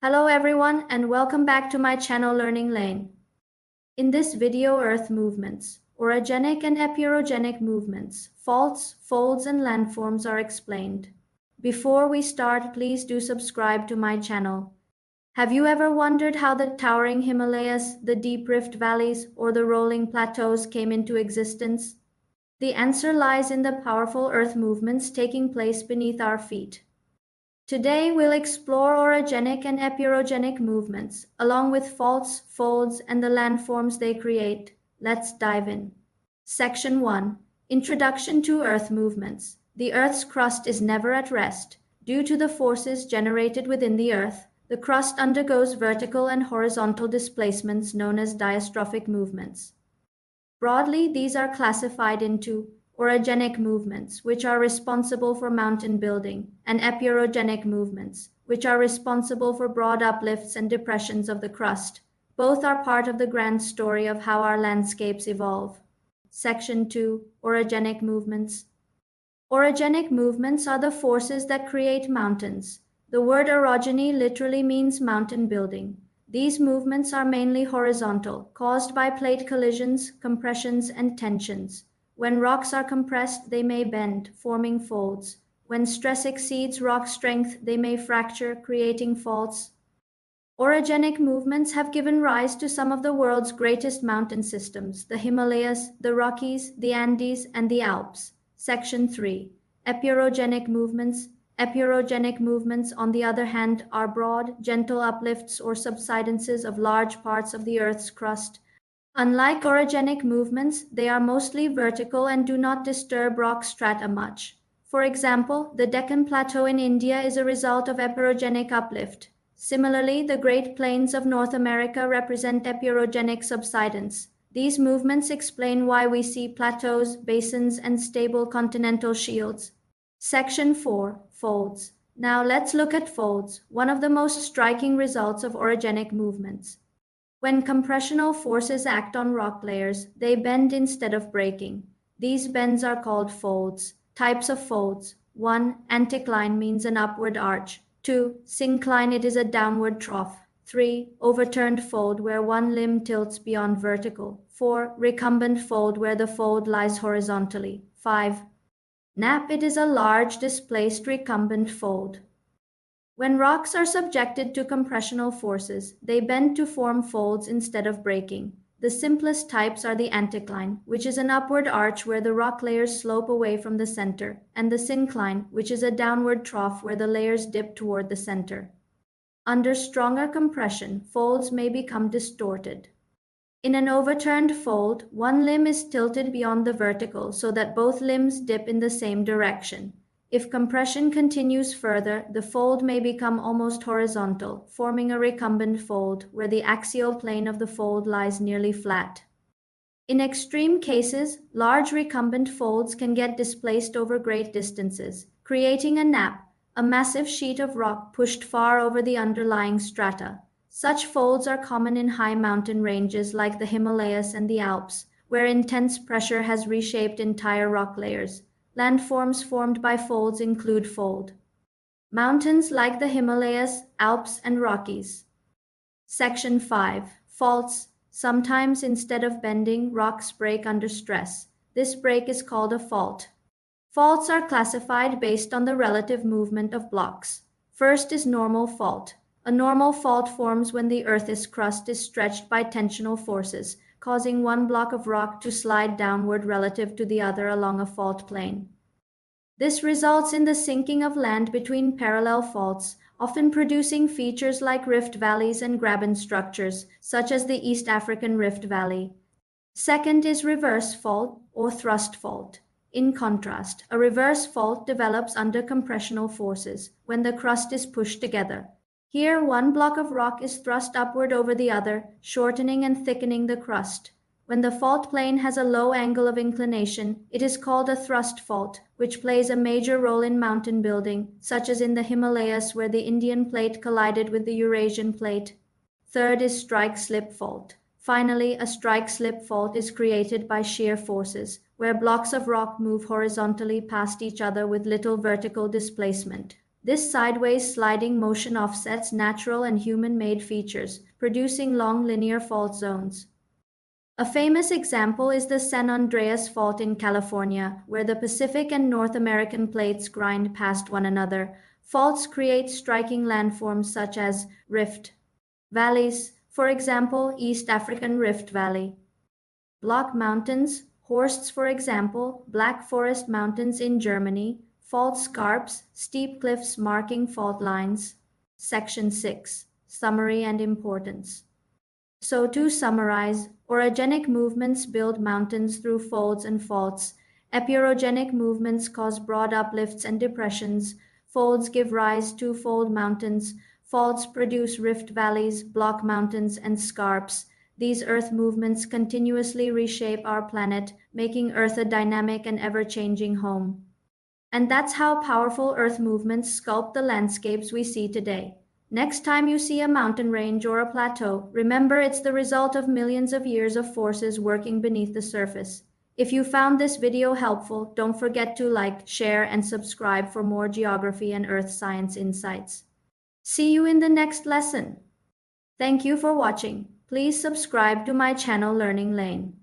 Hello everyone and welcome back to my channel Learning Lane. In this video Earth movements, orogenic and epiorogenic movements, faults, folds and landforms are explained. Before we start, please do subscribe to my channel. Have you ever wondered how the towering Himalayas, the deep rift valleys or the rolling plateaus came into existence? The answer lies in the powerful Earth movements taking place beneath our feet. Today we'll explore orogenic and epiorogenic movements, along with faults, folds, and the landforms they create. Let's dive in. Section 1. Introduction to Earth movements. The Earth's crust is never at rest. Due to the forces generated within the Earth, the crust undergoes vertical and horizontal displacements known as diastrophic movements. Broadly, these are classified into orogenic movements, which are responsible for mountain building, and epiorogenic movements, which are responsible for broad uplifts and depressions of the crust. Both are part of the grand story of how our landscapes evolve. Section 2. Orogenic movements. Orogenic movements are the forces that create mountains. The word orogeny literally means mountain building. These movements are mainly horizontal, caused by plate collisions, compressions, and tensions. When rocks are compressed, they may bend, forming folds. When stress exceeds rock strength, they may fracture, creating faults. Orogenic movements have given rise to some of the world's greatest mountain systems, the Himalayas, the Rockies, the Andes, and the Alps. Section 3. Epirogenic movements. Epirogenic movements, on the other hand, are broad, gentle uplifts or subsidences of large parts of the Earth's crust. Unlike orogenic movements, they are mostly vertical and do not disturb rock strata much. For example, the Deccan Plateau in India is a result of epirogenic uplift. Similarly, the Great Plains of North America represent epirogenic subsidence. These movements explain why we see plateaus, basins, and stable continental shields. Section 4. Folds. Now let's look at folds, one of the most striking results of orogenic movements. When compressional forces act on rock layers, they bend instead of breaking. These bends are called folds. Types of folds. 1. Anticline means an upward arch. 2. Syncline, it is a downward trough. 3. Overturned fold, where one limb tilts beyond vertical. 4. Recumbent fold, where the fold lies horizontally. 5. Nappe, it is a large displaced recumbent fold. When rocks are subjected to compressional forces, they bend to form folds instead of breaking. The simplest types are the anticline, which is an upward arch where the rock layers slope away from the center, and the syncline, which is a downward trough where the layers dip toward the center. Under stronger compression, folds may become distorted. In an overturned fold, one limb is tilted beyond the vertical so that both limbs dip in the same direction. If compression continues further, the fold may become almost horizontal, forming a recumbent fold where the axial plane of the fold lies nearly flat. In extreme cases, large recumbent folds can get displaced over great distances, creating a nappe, a massive sheet of rock pushed far over the underlying strata. Such folds are common in high mountain ranges like the Himalayas and the Alps, where intense pressure has reshaped entire rock layers. Landforms formed by folds include fold mountains like the Himalayas, Alps, and Rockies. Section 5. Faults. Sometimes instead of bending, rocks break under stress. This break is called a fault. Faults are classified based on the relative movement of blocks. First is normal fault. A normal fault forms when the Earth's crust is stretched by tensional forces, causing one block of rock to slide downward relative to the other along a fault plane. This results in the sinking of land between parallel faults, often producing features like rift valleys and graben structures, such as the East African Rift Valley. Second is reverse fault or thrust fault. In contrast, a reverse fault develops under compressional forces, when the crust is pushed together. Here, one block of rock is thrust upward over the other, shortening and thickening the crust. When the fault plane has a low angle of inclination, it is called a thrust fault, which plays a major role in mountain building, such as in the Himalayas where the Indian plate collided with the Eurasian plate. Third is strike-slip fault. Finally, a strike-slip fault is created by shear forces, where blocks of rock move horizontally past each other with little vertical displacement. This sideways sliding motion offsets natural and human-made features, producing long linear fault zones. A famous example is the San Andreas Fault in California, where the Pacific and North American plates grind past one another. Faults create striking landforms such as rift valleys, for example, East African Rift Valley. Block mountains, Horsts for example, Black Forest Mountains in Germany, fault scarps, steep cliffs marking fault lines. Section 6. Summary and Importance. So to summarize, orogenic movements build mountains through folds and faults. Epirogenic movements cause broad uplifts and depressions. Folds give rise to fold mountains. Faults produce rift valleys, block mountains, and scarps. These earth movements continuously reshape our planet, making Earth a dynamic and ever-changing home. And that's how powerful earth movements sculpt the landscapes we see today. Next time you see a mountain range or a plateau, remember it's the result of millions of years of forces working beneath the surface. If you found this video helpful, don't forget to like, share, and subscribe for more geography and earth science insights. See you in the next lesson. Thank you for watching. Please subscribe to my channel Learning Lane.